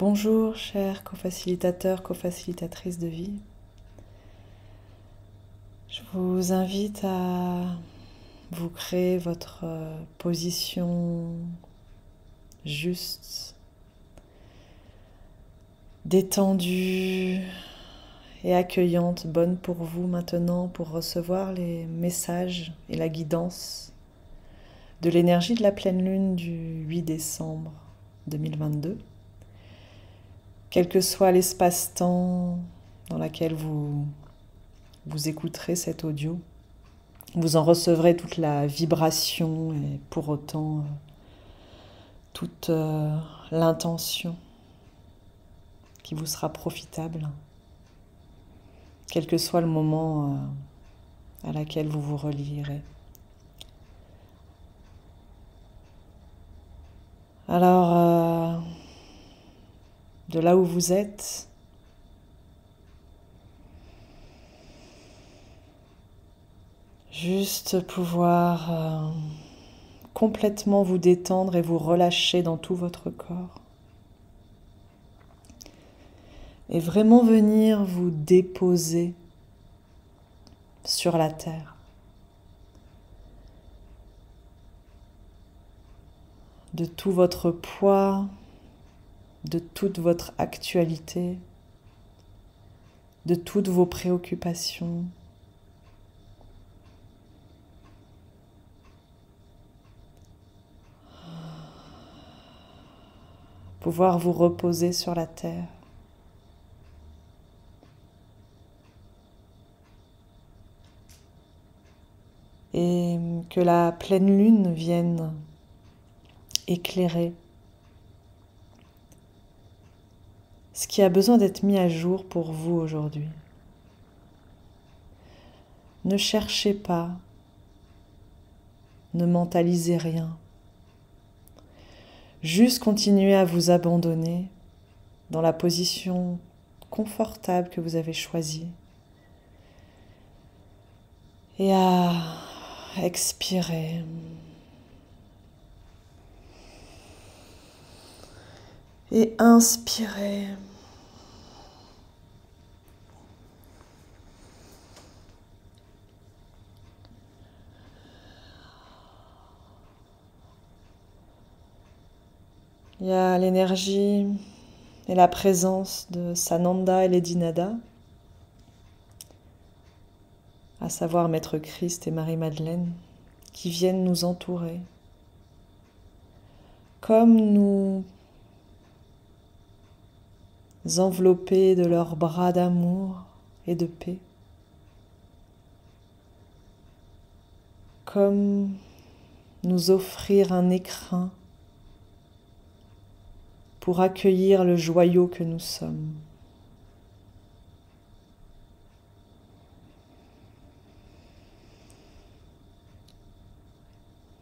Bonjour, chers co-facilitateurs, co-facilitatrices de vie. Je vous invite à vous créer votre position juste, détendue et accueillante, bonne pour vous maintenant pour recevoir les messages et la guidance de l'énergie de la pleine lune du 8 décembre 2022. Quel que soit l'espace-temps dans lequel vous écouterez cet audio, vous en recevrez toute la vibration et pour autant toute l'intention qui vous sera profitable, quel que soit le moment à laquelle vous vous relierez. Alors, de là où vous êtes, juste pouvoir complètement vous détendre et vous relâcher dans tout votre corps. Et vraiment venir vous déposer sur la terre. De tout votre poids, de toute votre actualité, de toutes vos préoccupations. Pouvoir vous reposer sur la terre. Et que la pleine lune vienne éclairer ce qui a besoin d'être mis à jour pour vous aujourd'hui. Ne cherchez pas, ne mentalisez rien. Juste continuez à vous abandonner dans la position confortable que vous avez choisie et à expirer. Et inspirer. Il y a l'énergie et la présence de Sananda et Lady Nada, à savoir Maître Christ et Marie-Madeleine, qui viennent nous entourer, comme nous envelopper de leurs bras d'amour et de paix, comme nous offrir un écrin pour accueillir le joyau que nous sommes.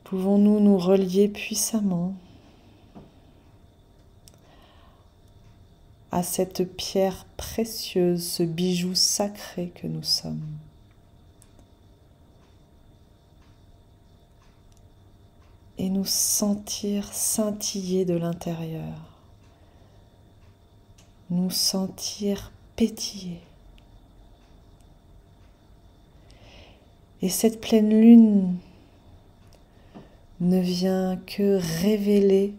Pouvons-nous nous relier puissamment à cette pierre précieuse, ce bijou sacré que nous sommes. Et nous sentir scintiller de l'intérieur, nous sentir pétiller. Et cette pleine lune ne vient que révéler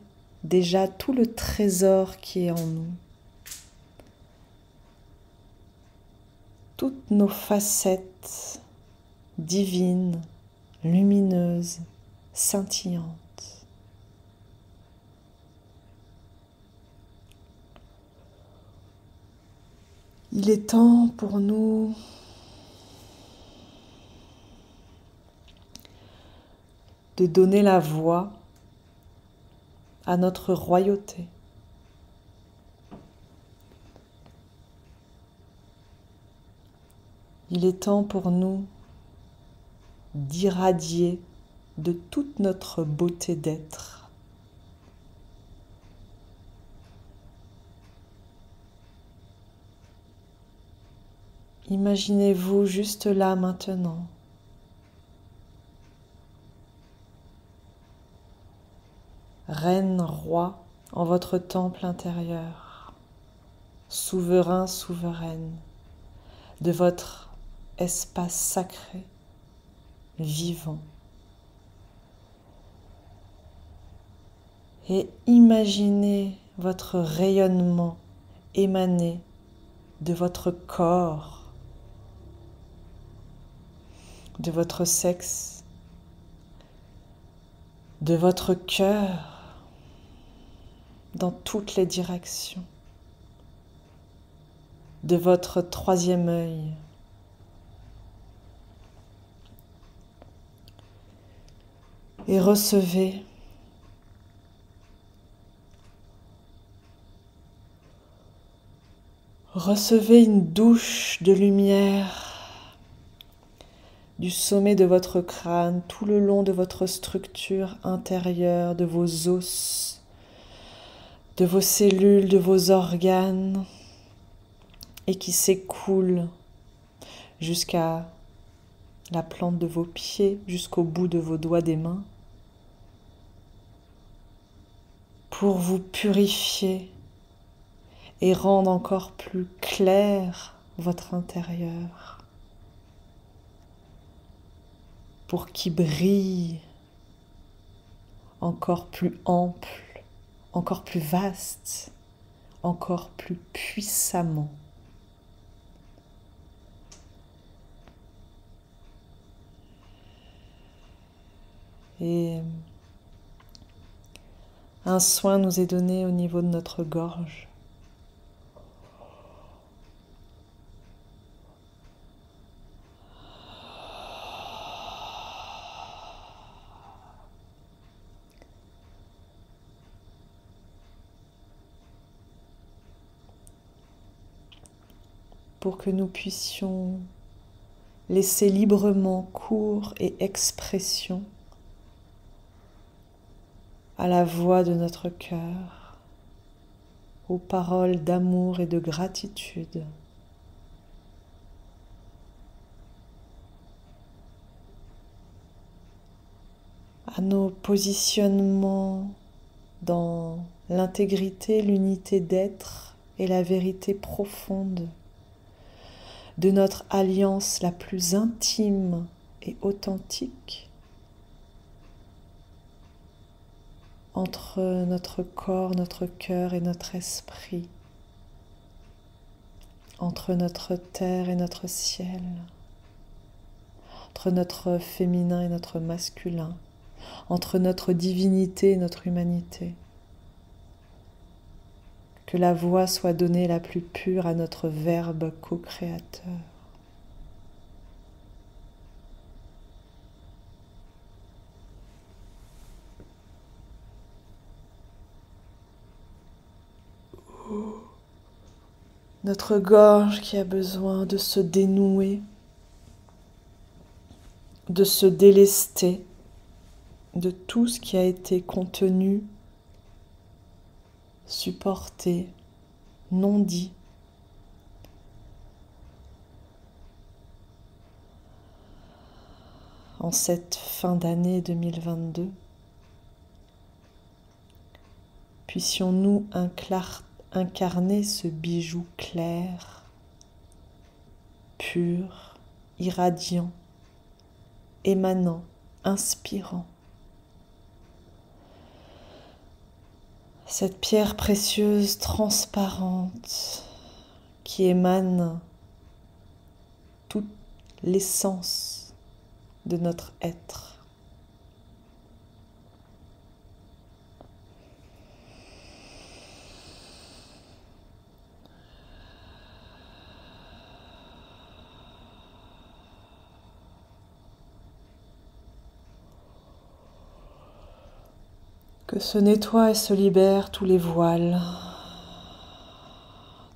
déjà tout le trésor qui est en nous. Toutes nos facettes divines, lumineuses, scintillantes. Il est temps pour nous de donner la voix à notre royauté. Il est temps pour nous d'irradier de toute notre beauté d'être. Imaginez-vous juste là maintenant, reine, roi, en votre temple intérieur. souverain, souveraine de votre espace sacré, vivant. Et imaginez votre rayonnement émaner de votre corps, de votre sexe, de votre cœur, dans toutes les directions, de votre troisième œil. Et recevez une douche de lumière du sommet de votre crâne, tout le long de votre structure intérieure, de vos os, de vos cellules, de vos organes, et qui s'écoule jusqu'à la plante de vos pieds, jusqu'au bout de vos doigts des mains, pour vous purifier et rendre encore plus clair votre intérieur, pour qu'il brille encore plus ample, encore plus vaste, encore plus puissamment. Et un soin nous est donné au niveau de notre gorge. Pour que nous puissions laisser librement cours et expression à la voix de notre cœur, aux paroles d'amour et de gratitude. À nos positionnements dans l'intégrité, l'unité d'être et la vérité profonde de notre alliance la plus intime et authentique entre notre corps, notre cœur et notre esprit, entre notre terre et notre ciel, entre notre féminin et notre masculin, entre notre divinité et notre humanité. Que la voix soit donnée la plus pure à notre verbe co-créateur. Notre gorge qui a besoin de se dénouer, de se délester de tout ce qui a été contenu, supporté, non dit. En cette fin d'année 2022, puissions-nous incarner ce bijou clair, pur, irradiant, émanant, inspirant. Cette pierre précieuse, transparente, qui émane toute l'essence de notre être. Que se nettoient et se libèrent tous les voiles,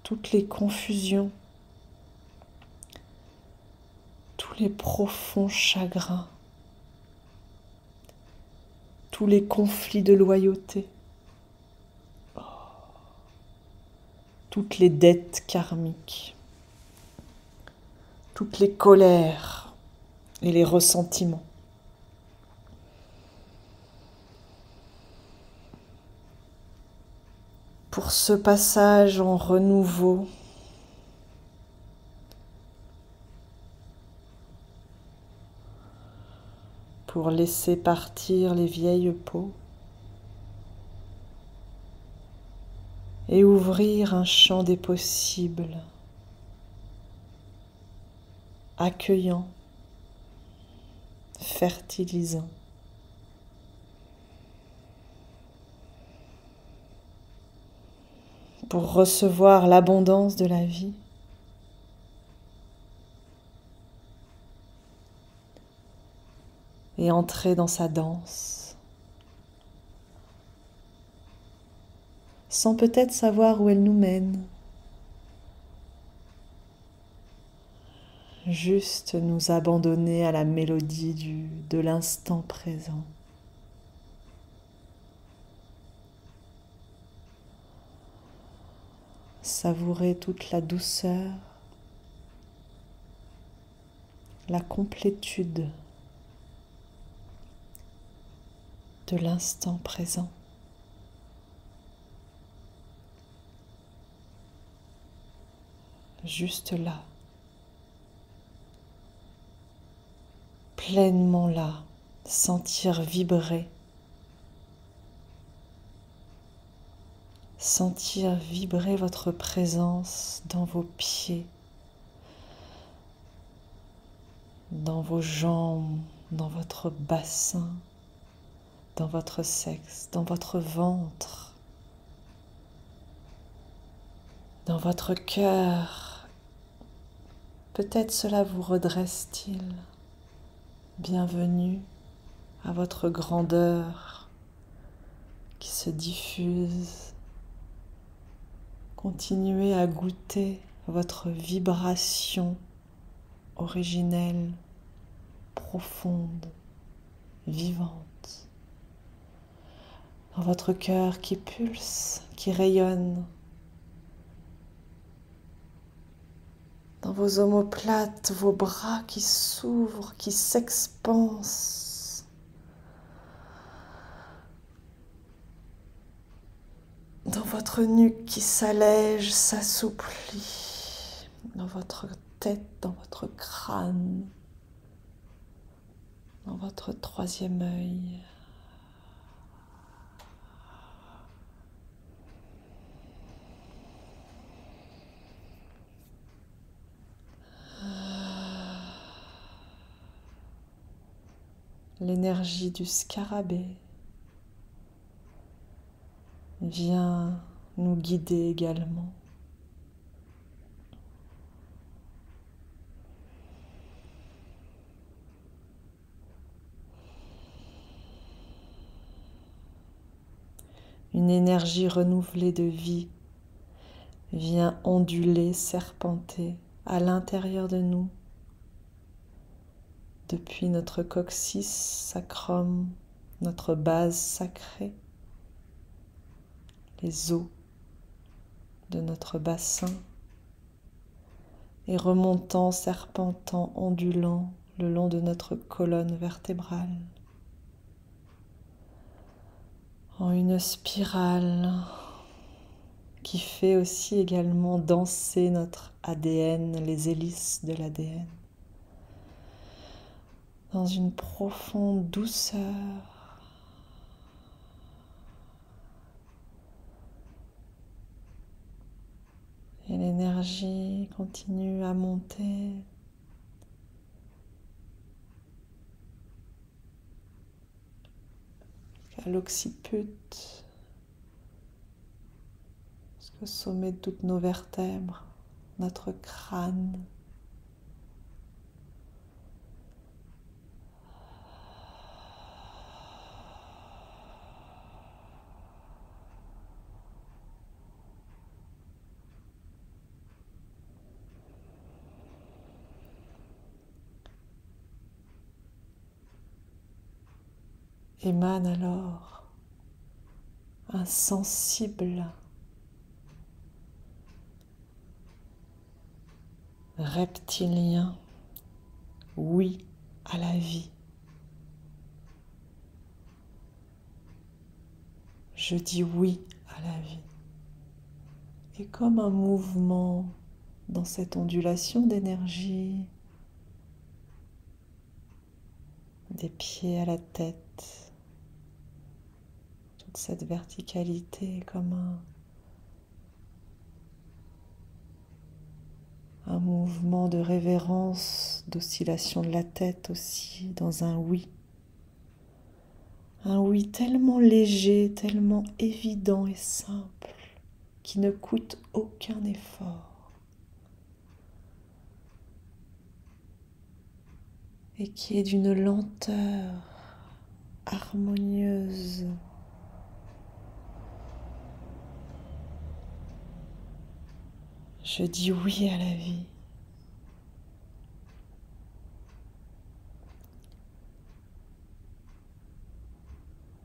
toutes les confusions, tous les profonds chagrins, tous les conflits de loyauté, toutes les dettes karmiques, toutes les colères et les ressentiments. pour ce passage en renouveau. Pour laisser partir les vieilles peaux et ouvrir un champ des possibles, accueillant, fertilisant. Pour recevoir l'abondance de la vie. Et entrer dans sa danse, sans peut-être savoir où elle nous mène, juste nous abandonner à la mélodie de l'instant présent. Savourer toute la douceur, la complétude de l'instant présent. Juste là, pleinement là, sentir vibrer votre présence dans vos pieds, dans vos jambes, dans votre bassin, dans votre sexe, dans votre ventre, dans votre cœur. Peut-être cela vous redresse-t-il. Bienvenue à votre grandeur qui se diffuse. Continuez à goûter votre vibration originelle, profonde, vivante. Dans votre cœur qui pulse, qui rayonne. Dans vos omoplates, vos bras qui s'ouvrent, qui s'expansent. Dans votre nuque qui s'allège, s'assouplit. Dans votre tête, dans votre crâne. Dans votre troisième œil. L'énergie du scarabée vient nous guider également. Une énergie renouvelée de vie vient onduler, serpenter à l'intérieur de nous, depuis notre coccyx sacrum, notre base sacrée, les os de notre bassin, et remontant, serpentant, ondulant le long de notre colonne vertébrale, en une spirale qui fait aussi également danser notre ADN, les hélices de l'ADN, dans une profonde douceur. Et l'énergie continue à monter. À l'occiput, jusqu'au sommet de toutes nos vertèbres, notre crâne. Émane alors un sensible reptilien, oui à la vie. Je dis oui à la vie. Et comme un mouvement dans cette ondulation d'énergie, des pieds à la tête, toute cette verticalité comme un mouvement de révérence, d'oscillation de la tête aussi, dans un oui. Un oui tellement léger, tellement évident et simple, qui ne coûte aucun effort et qui est d'une lenteur harmonieuse. Je dis oui à la vie.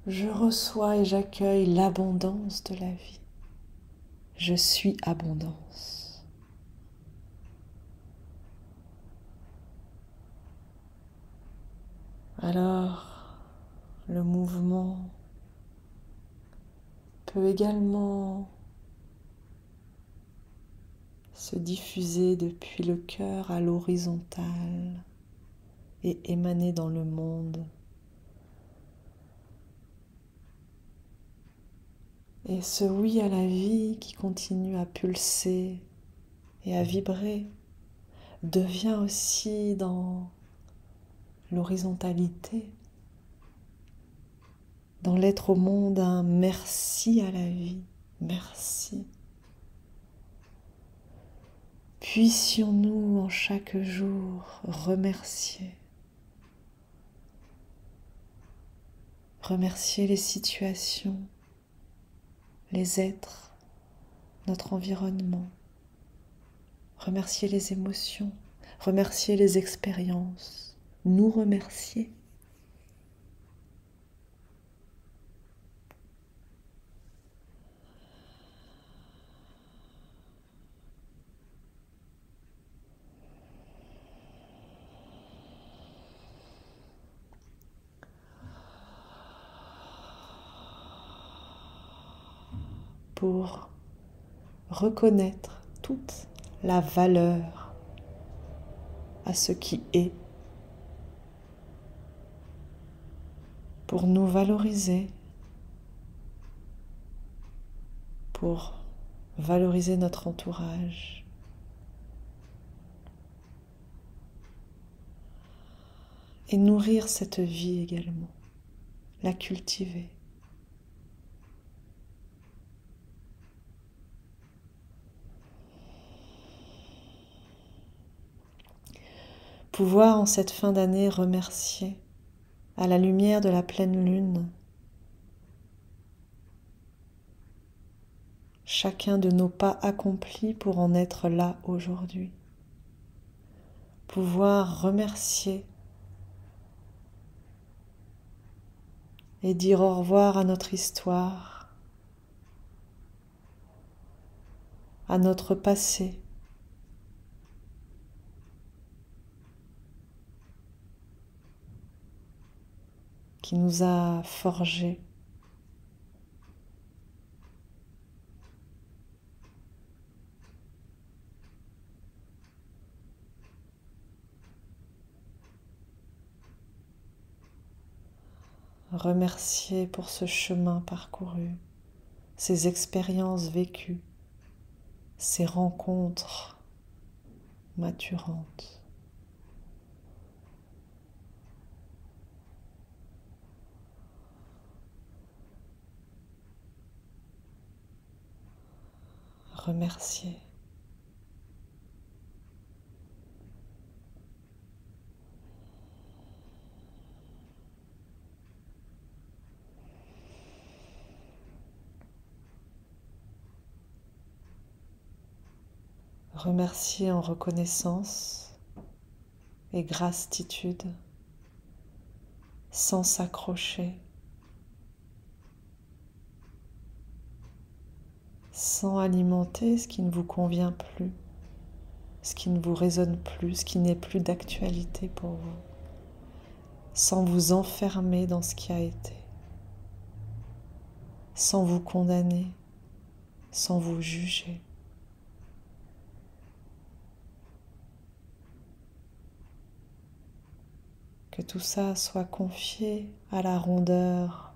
Je reçois et j'accueille l'abondance de la vie. Je suis abondance. Alors, le mouvement peut également se diffuser depuis le cœur à l'horizontale et émaner dans le monde. Et ce oui à la vie qui continue à pulser et à vibrer devient aussi dans l'horizontalité, dans l'être au monde, un merci à la vie, merci. Puissions-nous en chaque jour remercier les situations, les êtres, notre environnement, remercier les émotions, remercier les expériences, nous remercier. Pour reconnaître toute la valeur à ce qui est, pour nous valoriser, pour valoriser notre entourage. Et nourrir cette vie également, la cultiver. Pouvoir en cette fin d'année remercier à la lumière de la pleine lune chacun de nos pas accomplis pour en être là aujourd'hui. Pouvoir remercier et dire au revoir à notre histoire, à notre passé, qui nous a forgés. Remercier pour ce chemin parcouru, ces expériences vécues, ces rencontres maturantes. Remercier. Remercier en reconnaissance et gratitude, sans s'accrocher, sans alimenter ce qui ne vous convient plus, ce qui ne vous résonne plus, ce qui n'est plus d'actualité pour vous, sans vous enfermer dans ce qui a été, sans vous condamner, sans vous juger. Que tout ça soit confié à la rondeur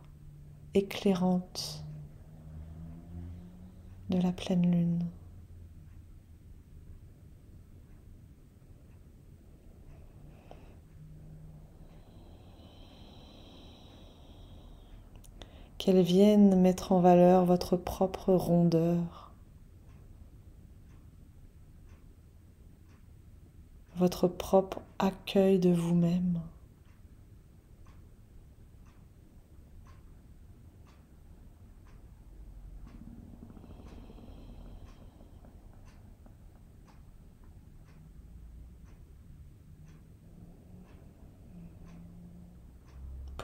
éclairante de la pleine lune. Qu'elle vienne mettre en valeur votre propre rondeur, votre propre accueil de vous-même.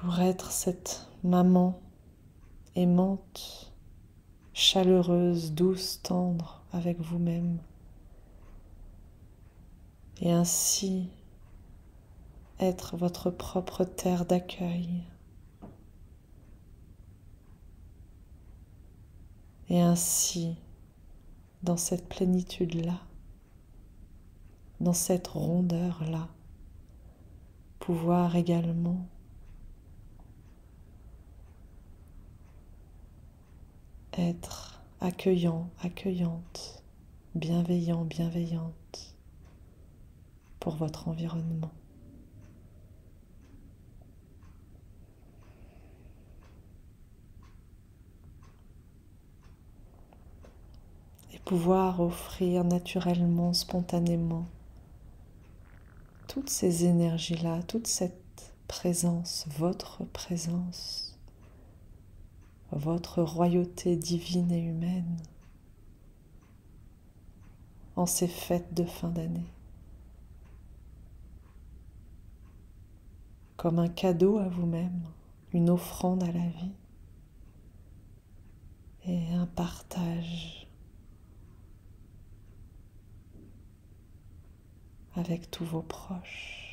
Pour être cette maman aimante, chaleureuse, douce, tendre avec vous-même. Et ainsi être votre propre terre d'accueil. Et ainsi, dans cette plénitude-là, dans cette rondeur-là, pouvoir également être accueillant, accueillante, bienveillant, bienveillante pour votre environnement. Et pouvoir offrir naturellement, spontanément, toutes ces énergies-là, toute cette présence, votre royauté divine et humaine en ces fêtes de fin d'année. Comme un cadeau à vous-même, une offrande à la vie et un partage avec tous vos proches.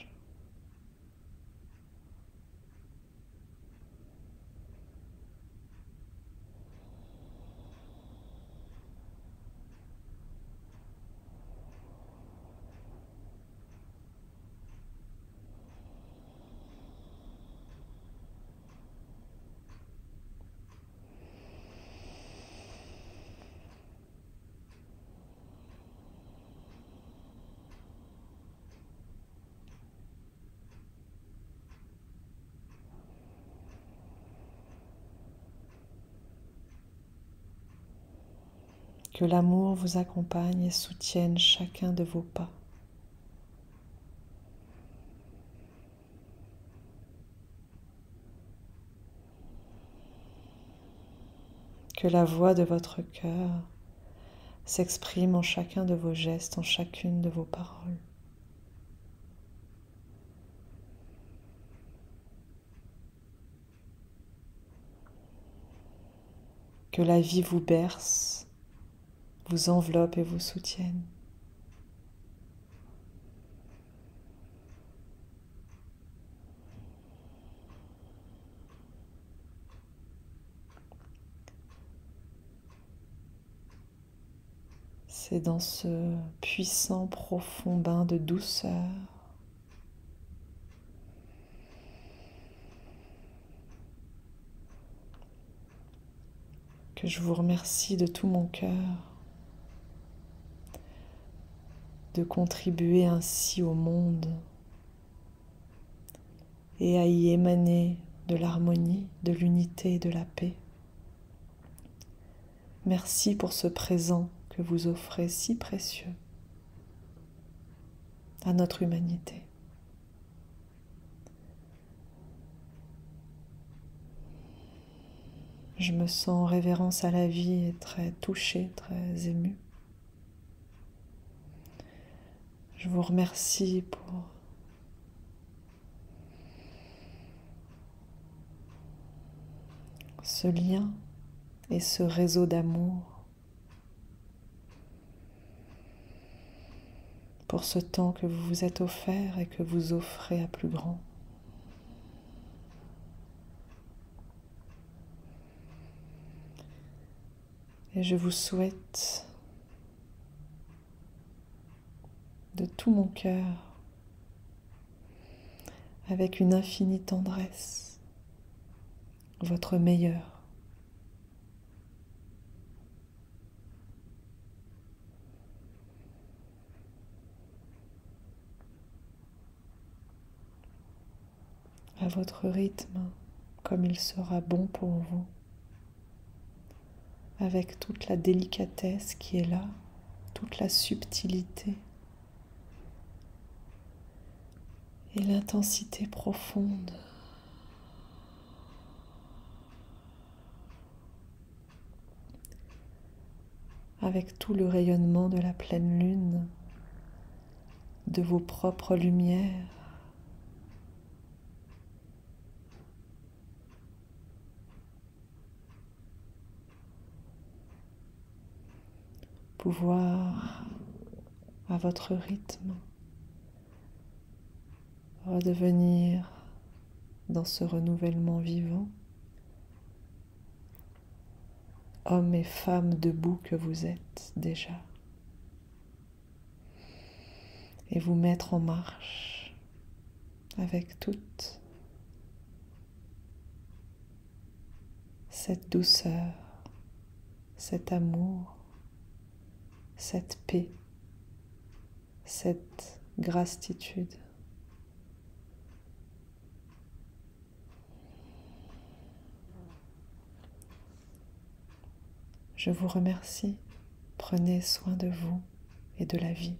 Que l'amour vous accompagne et soutienne chacun de vos pas. Que la voix de votre cœur s'exprime en chacun de vos gestes, en chacune de vos paroles. Que la vie vous berce, vous enveloppe et vous soutienne. C'est dans ce puissant, profond bain de douceur que je vous remercie de tout mon cœur de contribuer ainsi au monde et à y émaner de l'harmonie, de l'unité et de la paix. Merci pour ce présent que vous offrez si précieux à notre humanité. Je me sens révérence à la vie et très touchée, très émue. Je vous remercie pour ce lien et ce réseau d'amour, pour ce temps que vous vous êtes offert et que vous offrez à plus grand. Et je vous souhaite de tout mon cœur avec une infinie tendresse, votre meilleur. À votre rythme, comme il sera bon pour vous, avec toute la délicatesse qui est là, toute la subtilité et l'intensité profonde. Avec tout le rayonnement de la pleine lune, de vos propres lumières. Pouvoir, à votre rythme, redevenir dans ce renouvellement vivant, hommes et femmes debout que vous êtes déjà, et vous mettre en marche avec toute cette douceur, cet amour, cette paix, cette gratitude. Je vous remercie. Prenez soin de vous et de la vie.